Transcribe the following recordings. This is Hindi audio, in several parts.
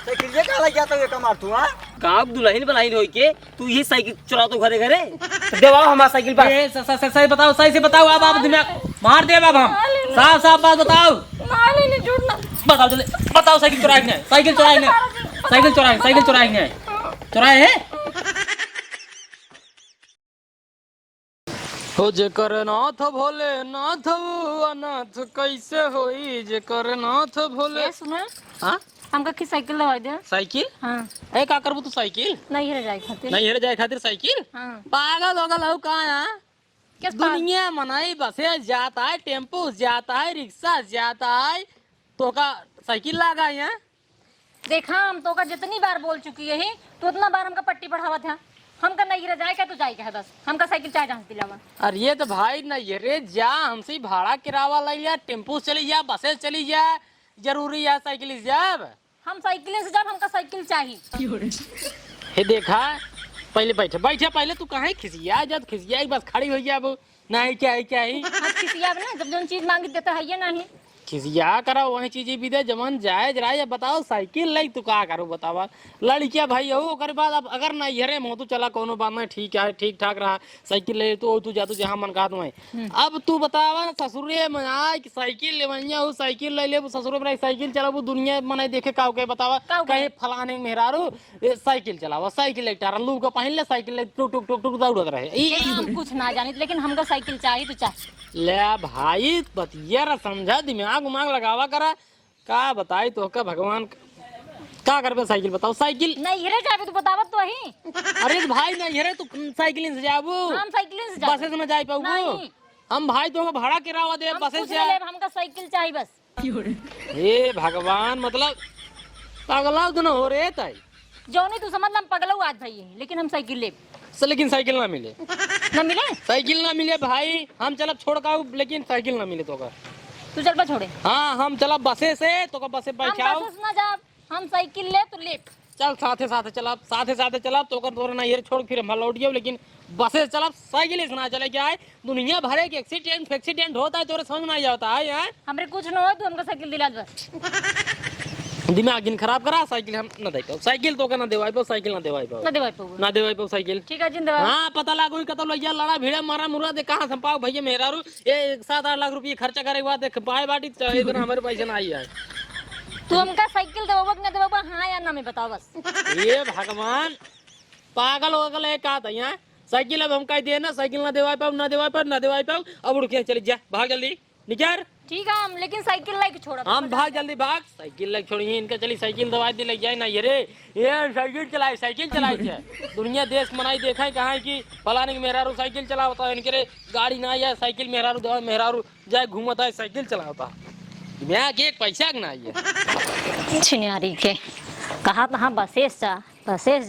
साइकिल ये काला क्या तो ये कमार तू हां गांव दुल्हन बनाई होई के तू ये साइकिल चला तो घरे घरे देवाओ हमारा साइकिल पर सही बताओ सही से बताओ अब आप दिमाग मार दे अब हम साफ साफ बात बताओ नहीं झूठना बताओ जल्दी बताओ साइकिल चुराई ने साइकिल चुराई ने साइकिल चुराई ने चुराए है हो जेकर नाथ भोले नाथ अनाथ कैसे होई जेकर नाथ भोले सुना हां हमका की साइकिल लगा दे साइकिल हां ए का करबू तू साइकिल नहीं रह जाए खातिर साइकिल हां पागल होगल हो कहां किस दुनिया मनाई बसे जाता है टेम्पो जाता है रिक्शा जाता है तो का साइकिल लगा है देखा हम तो का जितनी बार बोल चुकी है तो उतना बार हमका पट्टी पढ़ावा था हमका नहीं रह जाए क्या तू जाए क्या बस हमका साइकिल चाहे जहां दिलावा अरे ये तो भाई नहीं रे जा हमसे भाड़ा किरावा ले लिया टेम्पो चली जा बसेस चली जा जरूरी है साइकिल जब हम साइकिल से जब हमका साइकिल चाहिए हे देखा पहले बैठे पहले तू कहाँ खिसिया जब खिसिया बस खड़ी हो गया अब नहीं क्या है किसी ना जब जो चीज मांगी देता है ये नहीं खिसिया करा वही चीजें भी दे जमन जायज रहा बताओ साइकिल लाई तू का करो बतावा लड़किया भाई हो ओकर बाद अब अगर ना यरे मो तू चला कोनो बात में ठीक है ठीक ठाक रहा साइकिल ले तू जा तू जहां मन का तुम्हें अब तू बतावा ससुरे में आए कि साइकिल लेवैया हो साइकिल ले ले ससुरे में साइकिल चलाबू दुनिया मने देखे का के बतावा कहे फलाने मेहरारू साइकिल चलावा साइकिल ले टारलू को पहन ले साइकिल ले टुक टुक टुक टुक दौड़त रहे हम कुछ ना जानी लेकिन हमका साइकिल चाहिए तो चाहिए ले भाई बतिया समझा दिमाग उमाग लगावा करा का बताई तो का भगवान का करबे साइकिल बताओ साइकिल नहीं रे जाबे तू बतावत तो ही अरे भाई नहीं रे तू साइकिल से जाबू हम साइकिल से जाबू बसेस में जाई पाऊबू हम भाई तो भाड़ा किरावा दे बसेस से हमका साइकिल चाहिए बस हे भगवान मतलब पागला तो न हो रे ताई जो नहीं तू समझ हम पगला आज भाई लेकिन हम साइकिल ले लेकिन साइकिल ना मिले साइकिल ना मिले भाई हम चलब छोड़ का लेकिन साइकिल ना मिले तो का तू चल बा छोड़े हाँ हम चला बसे से तो का बसे बैठाओ हम बसेस ना जा हम साइकिल ले तो ले चल साथे साथे चला तो कर तोरा ना ये छोड़ फिर हम लौट गए लेकिन बसे चला साइकिल से ना चले क्या है दुनिया भरे के एक्सीडेंट होता है तोरे समझ में नहीं आता है यार हमरे कुछ ना हो तू हमका साइकिल दिला दे दिमाग दिन खराब करा साइकिल हम ना दे पाओ साइकिल तो का ना देवाई पाओ साइकिल ना देवाई पाओ ना देवाई पाओ साइकिल ठीक है जिंदा हाँ पता लागो कतल लइया लड़ा भिड़ा मारा मुरा दे कहां संपाओ भैया मेहरारू ये 7-8 लाख रुपये खर्चा करे बाद देख पाए बाटी चाहिए तो हमारे पैसे ना आई है तू हमका साइकिल देबो कि ना देबो हां या ना मैं बताओ बस ये भगवान पागल हो गए का था यहाँ साइकिल अब हम कह दिए ना साइकिल ना देवाई पाओ अब उड़ के चली जा भाग जल्दी निकर ठीक है हम लेकिन साइकिल लेके छोड़ा हम भाग जल्दी भाग साइकिल लेके छोड़िए इनका चली साइकिल दवाई दे लग जाए ना ये रे ये साइकिल चलाई है दुनिया देश मनाई देखा है कहाँ की फलाने की मेहरारू साइकिल चलाता है इनके गाड़ी ना आया साइकिल मेहरारू जाए घूमता है साइकिल चलाता मैं के एक पैसा ना आइए छिनियारी के कहा तहाँ बसेस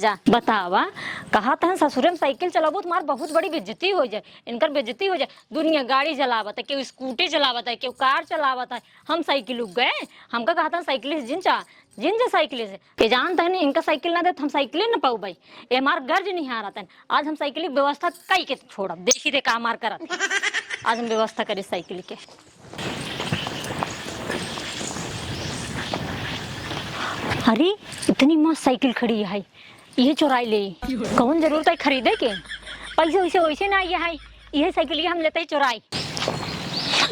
जा बतावा कहा तहाँ ससुरे में साइकिल चलाबो तुम्हार बहुत बड़ी बेइज्जती हो जाए इनकर बेइज्जती हो जाए दुनिया गाड़ी चलावत है केहू स्कूटी चलावत है केहू कार चलावत है हम साइकिल उग गए हमका कहा था साइकिल से जिन जा साइकिल से के जानता है ना इनका साइकिल ना दे हम साइकिल ना पाऊ भाई ये हमार गर्ज नहीं आ रहा था आज हम साइकिल की व्यवस्था कई के छोड़ा देखी रे का मार करत आज हम व्यवस्था करी साइकिल के अरे इतनी मस्त साइकिल खड़ी है ये चुराई ले कौन जरूरत है खरीदे के पैसे वैसे ना है ये साइकिल हम लेते ही चुराई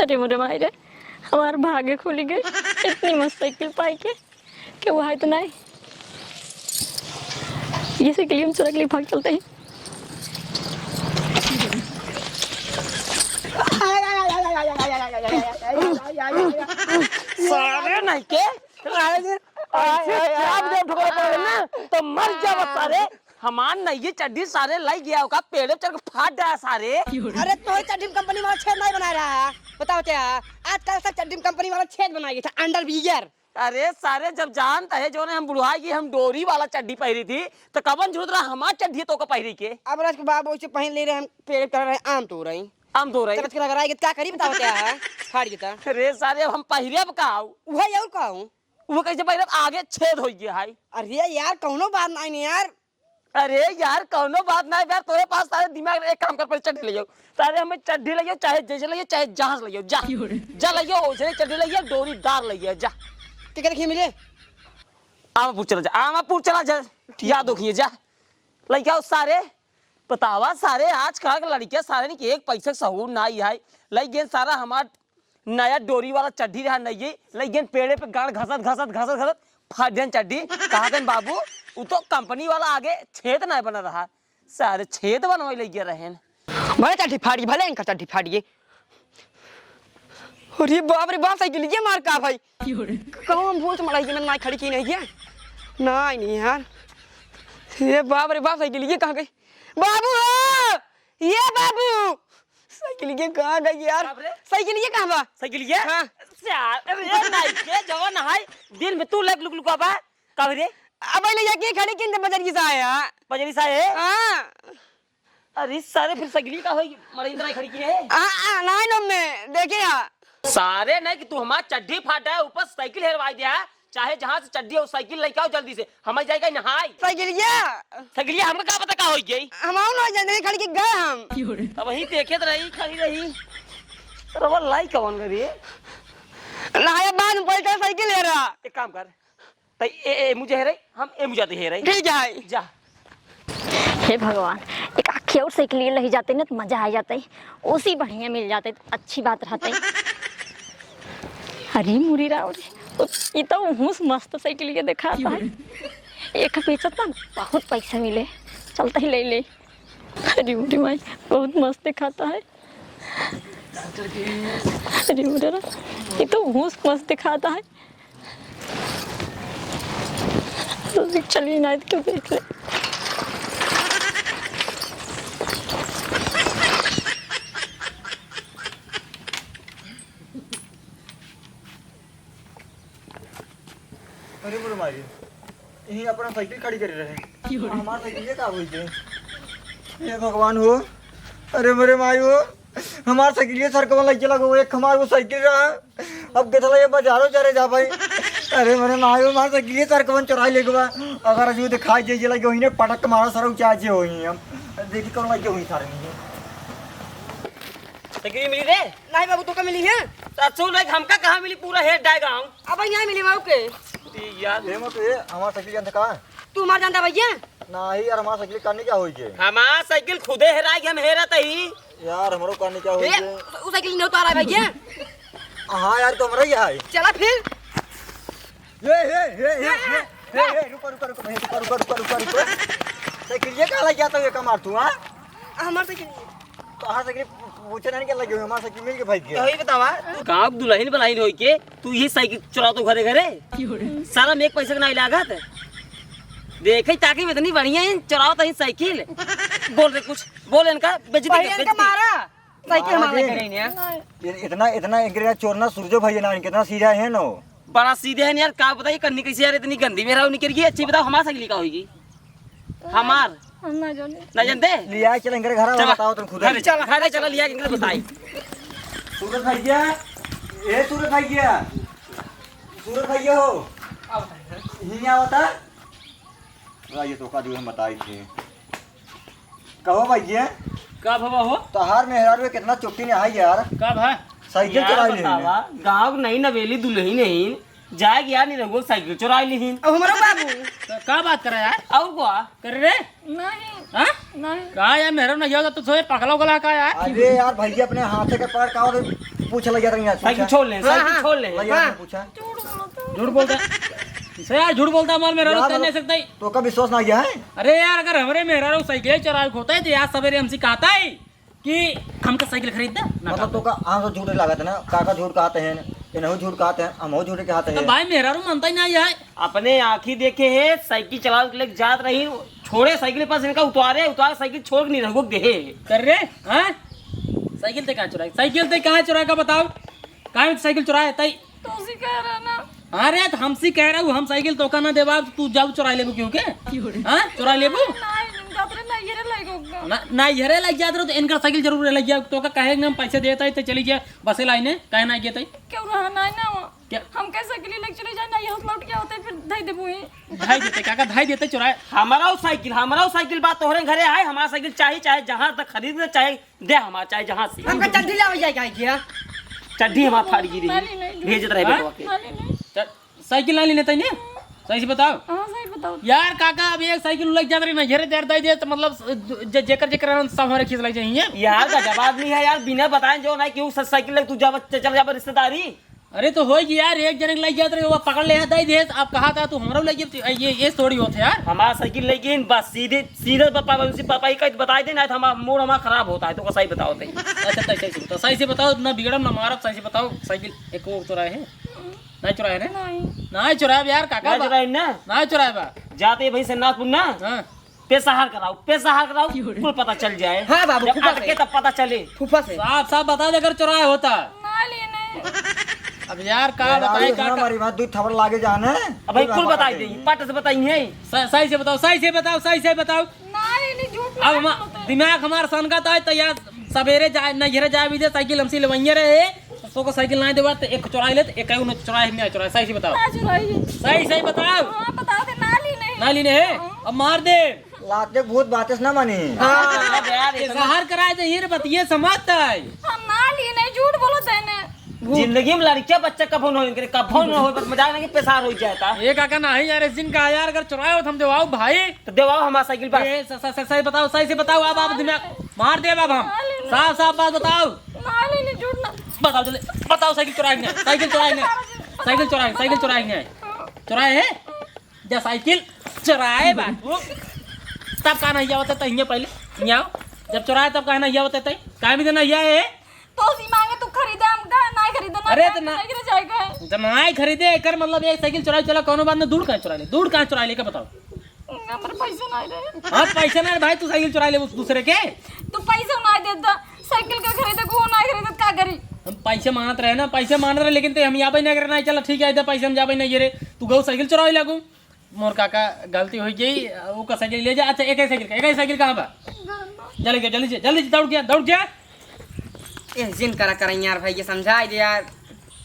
अरे मोरे भाई रे हमारे भागे खुली गए इतनी मस्त साइकिल पाई के वो है तो नहीं ये साइकिल हम चुरा के लिए भाग चलते हैं सारे नहीं के तो मर जाओ सारे हमान नहीं ये चड्डी सारे लाई गया होगा पेड़ चढ़ के फाट गया सारे अरे तो चड्डी कंपनी वाला छेद नहीं बना रहा है बताओ क्या आजकल सब चड्डी कंपनी वाला छेद बनाई था अंडर बियर अरे सारे जब जानता है जो ने हम बुढ़ाई की हम डोरी वाला चड्डी पहरी थी तो कबन जरूरत रहा हमार चड्डी तो का पहरी के अब राज के बाबू से पहन ले रहे हम पेड़ कर रहे आम तो रही क्या करी बताओ क्या है फाड़ गया अरे सारे हम पहिरब का वही और कहूं वो कैसे पहिरब आगे छेद हो गया है अरे यार कौनो बात नहीं यार अरे यार कौनो बात ना यार, तोरे पास सारे दिमाग, एक काम कर पहले चड्ढी ले जाओ, सारे हमें चड्ढी ले जाओ, चाहे जैसे ले जाओ चाहे जहाज ले जाओ, जा जा ले जाओ, वैसे चड्ढी ले जाओ, डोरीदार ले जाओ, जा क्या देखिए मिले आमापुर चला जा, आमापुर चला जा, याद रखिए जा ले जाओ सारे। बतावा सारे आज कल के लड़कियां सारे नहीं एक पैसे सहूर ना ही है, ले गए सारा हमार नया डोरी वाला चड्ढी रहा नहीं ले गए पेड़े पे गाड़ घसत घसत घसत घसत फाट गए चड्ढी। कहा गए बाबू वो तो कंपनी वाला आगे छेद नहीं बना रहा, सारे छेद बनवा ले गए रहे भले चड्ढी फाड़ी, भले इनका चड्ढी फाड़िए। अरे बाप रे बाप साइकिल ये मार का भाई कौन भूल से मराई मैंने ना खड़ी की नहीं है ना नहीं यार। ये बाप रे बाप साइकिल ये कहाँ गई बाबू, ये बाबू साइकिल ये कहाँ गई यार, साइकिल ये कहाँ बा, साइकिल ये हां यार नहीं के जवान है दिन में तू लग लुक लुका बा कब रे अब ले जाके खड़ी किन बजरी सा है, बजरी सा है हां। अरे सारे फिर साइकिल का होई मरे इधर खड़ी की है हां ना नो में देखे यार सारे नहीं कि तू हमार चड्ढी फाटा है ऊपर साइकिल हेरवा दिया, चाहे जहां से चड्ढी हो साइकिल लेके आओ जल्दी से, हम जाएगा नहाई। साइकिल हमको क्या पता का हो गई, हम आओ ना जल्दी खड़ी के गए हम तब वही देखे तो रही खड़ी रही रवा लाई कौन करी नहाया बाद में पलटा साइकिल ले रहा। एक काम कर तई ए मुझे है रही हम ए मुझे है रही ठीक है जा। हे भगवान, एक आखी और साइकिल ले ही जाते ना तो मजा आ जाता है, उसी बढ़िया मिल जाते तो अच्छी बात रहती। अरे मुरी राव ये तो हुस मस्त साइकिल ये दिखाता है, एक बेचत ना बहुत पैसा मिले, चलता ही ले ले। अरे मुरी माई बहुत मस्त दिखाता है, अरे मुरी ये तो हुस मस्त दिखाता है, चलिए ना क्यों देख ले। अरे बोलो मारी यही अपना साइकिल खड़ी कर रहे हमारा साइकिल ये का हुई थे, हे भगवान हो। अरे मेरे माई हो हमारा साइकिल ये सर को लग चला गो एक हमारा वो साइकिल रहा अब के चला ये बाजारों चले जा भाई। अरे मेरे माई हो हमारा साइकिल ये सर को चुराई ले गवा अगर अजू दिखाई दे लगे वही ने पटक मारा सर चाचे होई हम देखी कौन लगे हुई सारे नहीं साइकिल मिली रे नहीं बाबू तो का मिली है सासू नहीं हमका कहां मिली पूरा हेड डायगा हूं अब यहां मिली बाबू के यार ये मत ये हमारा साइकिल जानता कहां है तू मार जानता भैया नहीं यार हमारा साइकिल करने क्या होई के हमारा साइकिल खुदे हेराई हम हेरत ही यार हमरो करने क्या होई के उस साइकिल नहीं उतारा भैया हां यार तो हमरा ही है चला फिर हे रुको साइकिल ये कहां लग जाता है का मार तू हां हमार साइकिल कहां साइकिल पूछे नहीं क्या लगे हमारा साइकिल मिल के भाई के यही बतावा गांव दुल्हन बनाई होई के तू ये साइकिल चला तो घरे घरे सारा में एक पैसे का नहीं लागत देखे ताकि में इतनी बढ़िया है चलाओ तो साइकिल बोल रहे कुछ बोल इनका बेइज्जती कर मारा साइकिल हमारे घरे ने इतना इंग्रेज चोरना सूरजो भाई ना कितना सीधा है ना बड़ा सीधे है यार का बताइए करनी कैसे यार इतनी गंदी मेरा निकल गई अच्छी बताओ हमारा साइकिल का होगी हमार ना जानते लिया चल घर घर बताओ तुम खुद चल घरे चला लिया के बताई सूरज भैया ए सूरज भैया हो यहीं आवता ये तो का हम बताई थे कहो भैया कब हवा हो तहार में यार वे कितना चुट्टी ने आई यार कब है साइकिल चुरा ली गांव नहीं नवेली दुल्ही नहीं जाएगी यार नहीं रहो साइकिल चुरा ली अब हमारा बाबू क्या बात कर रहा है और क्या कर रे नहीं हाँ नहीं कहा यार मेरा नहीं होगा तो सोए पकड़ो गला का यार अरे यार भैया अपने हाथ के पार का और पूछ लग जाता साइकिल छोड़ ले साइकिल छोड़ ले पूछा झूठ बोलता से यार झूठ बोलता माल मेरा रोज कर नहीं सकता ही तो का विश्वास ना गया है अरे यार अगर हमारे मेरा रोज साइकिल चुराए होता है तो यार सवेरे हमसे कहता है कि हमको साइकिल खरीद दे मतलब तो का हम तो झूठ लागत है ना काका झूठ कहते हैं इन्हों झूठ कहते हैं हम झूठ कहते हैं तो भाई मेरा रू मानता ही नहीं है अपने आँखी देखे है साइकिल चला के लेके जात रही छोड़े साइकिल पास इनका उतारे साइकिल छोड़ नहीं रहो दे कर रे हाँ साइकिल ते कहाँ चुराए का बताओ कहाँ साइकिल चुराए तई तो उसी कह रहा ना अरे तो हमसे कह रहा हूँ हम साइकिल तो का ना देवा तू जाओ चुरा लेबू क्यों के हाँ चुरा लेबू ना यरे लग जाते तो इनका साइकिल जरूर लग गया तो का कहे हम पैसे देता है तो चली गया बसे लाइने कहे ना गए क्यों रहा ना क्या हम कैसे साइकिल लेके चले जाए ना ये लौट के होते फिर धाई देबो धाई देते काका धाई देते चुराए हमारा साइकिल बात तोहरे घरे आए हमारा साइकिल चाहे जहाँ तक खरीद चाहे दे हमारा चाहे जहाँ से हमका चड्डी लावे जाए काहे किया चड्डी हमारा फाड़ी गिरी भेजत रहे बेटवा के साइकिल ना लेने तैने सही से बताओ हां सही बताओ यार काका अब एक साइकिल लग जात रही ना घेरे देर दे तो मतलब जेकर जेकर सब हमारे खींच लग जाइए यार का जवाब नहीं है यार बिना बताए जो ना क्यों साइकिल लग तू जब चल जा रिश्तेदारी अरे तो होगी यार एक जने लग जात रहे वो पकड़ ले दे दे आप कहा था तू हमारा लग ये थोड़ी होते यार हमारा साइकिल लेके बस सीधे पापा ही का बता दे ना तो हमारा मूड हमारा खराब होता है तो सही बताओ अच्छा सही से बताओ ना बिगड़म ना मारब सही से बताओ साइकिल एक और चुराए है नहीं चुराए रे नहीं चुराए यार काका नहीं चुराए बा जाते भाई सन्नाथपुर ना हाँ पेशाहार कराओ कुल पता चल जाए हाँ बाबू, जब फूफा अटके तब पता चले फूफा से साफ बता दे अगर चुराए होता ना लेने अब यार का बताए का हमारी बात दूध थवड़ लागे जाना है अब भाई कुल बताई दे पट से बताइए सही से बताओ ना लेने झूठ अब दिमाग हमारा सनका तो है तो यार सवेरे जाए न घेरे जाए भी दे साइकिल हमसे लवैया रहे सो को साइकिल ना देवा तो एक चुराई ले एक उन चुराई नहीं चुराई सही से बताओ ना चुराई सही बताओ हां बता दे ना लेने है अब मार दे लाते भूत बातें ना मानी शहर कराए दे ये बतिए समझता है हम ना लेने झूठ बोलो देने जिंदगी में लड़कियां बच्चा कफन हो बस मजाक नहीं पेशार हो जाता ये काका नहीं यार इस दिन का यार अगर चुराए हो तो हम देवाओ भाई तो देवाओ हमारा साइकिल पर ये सही बताओ सही से बताओ अब आप दिमाग मार दे अब हम साफ बात बताओ ना लेने झूठ ना बताओ जल्दी बताओ साइकिल चुराएंगे चुराए है जा साइकिल चुराए बाबू तब का नहीं होता था ये पहले यहाँ जब चुराए तब कहना ये होता था कहाँ भी देना ये है तो सी मांगे तू खरीदे हम का नहीं खरीदे ना अरे तो ना नहीं जाएगा जब नहीं खरीदे कर मतलब एक साइकिल चुराई चला कौन बात में दूर कहाँ चुरा ले बताओ हमारे पैसे नहीं रहे हाँ पैसे ना भाई तू साइकिल चुरा ले उस दूसरे के तू पैसे नहीं देता साइकिल का खरीदे को नहीं खरीदे क्या करी हम पैसे मांगत रहे ना पैसे मांगत रहे लेकिन हम यहाँ पे नहीं करना चलो ठीक है पैसे हम जाबे नहीं रे तू गौ साइकिल चुराई लगू मोर काका गलती हो गई वो का साइकिल ले जा अच्छा एक ही साइकिल कहाँ बा जल्दी दौड़ गया ए जिन करा यार भाई ये समझाई दे यार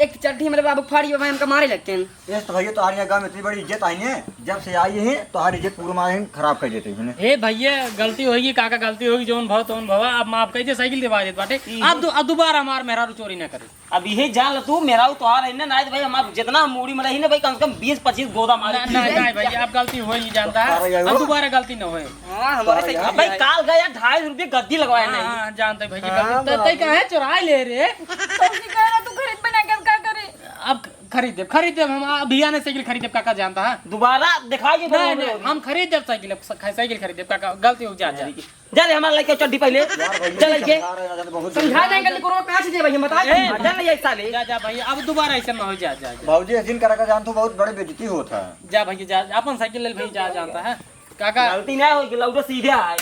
एक चड्डी मेरे बाबू फाड़ी भाई हमका मारे लगते हैं ये तो भैया तुम्हारे गाँव में इतनी बड़ी इज्जत आई है जब से आई है तुम्हारी इज्जत पूरा मारे खराब कर देते हैं हे भैया गलती होगी काका गलती होगी जोन भाव तोन भवा अब माफ कहिए साइकिल दिवा देत बाटे अब दोबारा हमार मेहरा चोरी ना करे अब यही जान तू मेरा तो आ रही ना भाई हम जितना मूड़ी में रही ना भाई कम से कम 20-25 गोदा मार नहीं भैया अब गलती हो ही जानता है अब दोबारा गलती ना होए हां हमारे साइकिल भाई काल गया 2.5 रुपये गद्दी लगवाया नहीं हां जानते भैया तई कहे चुरा ले रे तो सी कह तू खरीद बना कर क्या करे अब खरीद दे हम अभी आने साइकिल खरीद काका जानता है दोबारा दिखाइए नहीं हम खरीद दे साइकिल खरीद दे काका गलती हो जा रे हमारा लड़का चड्डी पहले चल के समझा देंगे लेकिन कहां से दे भाई बता चल ये साले जा भैया अब दोबारा ऐसा ना हो जा भाजी जिन करा का जान तो बहुत बड़े बेइज्जती होता है जा भैया जा अपन साइकिल ले भैया जा जानता है काका गलती नहीं होगी लौटो सीधे आए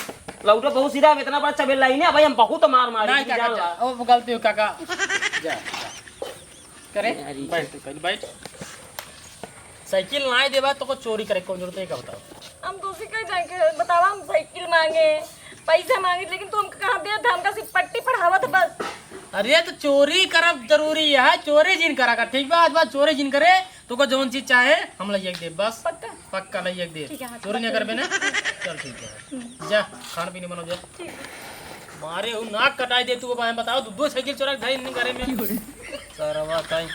लौटो बहुत सीधा इतना बड़ा चबेल लाई ना भाई हम बहुत मार मारी नहीं काका ओ गलती हो काका जा करे बैठ साइकिल ना देबा तो को चोरी करे कौन जरूरत है का बताओ हम तो सी कह जाएंगे बतावा हम साइकिल मांगे पैसे मांगे लेकिन तुम कहां दे थे हमका सिर्फ पट्टी पढ़ावा था बस अरे तो चोरी करब जरूरी है चोरी जिन करा कर ठीक बात बात चोरी जिन करे तो को जोन चीज चाहे हम लइक दे बस पक्का लइक दे चोरी नहीं करबे ना चल ठीक है जा खान पीने बनो जा मारे हूं नाक कटाई दे तू बताओ दो साइकिल चोरा धाई नहीं करे में सरवा काई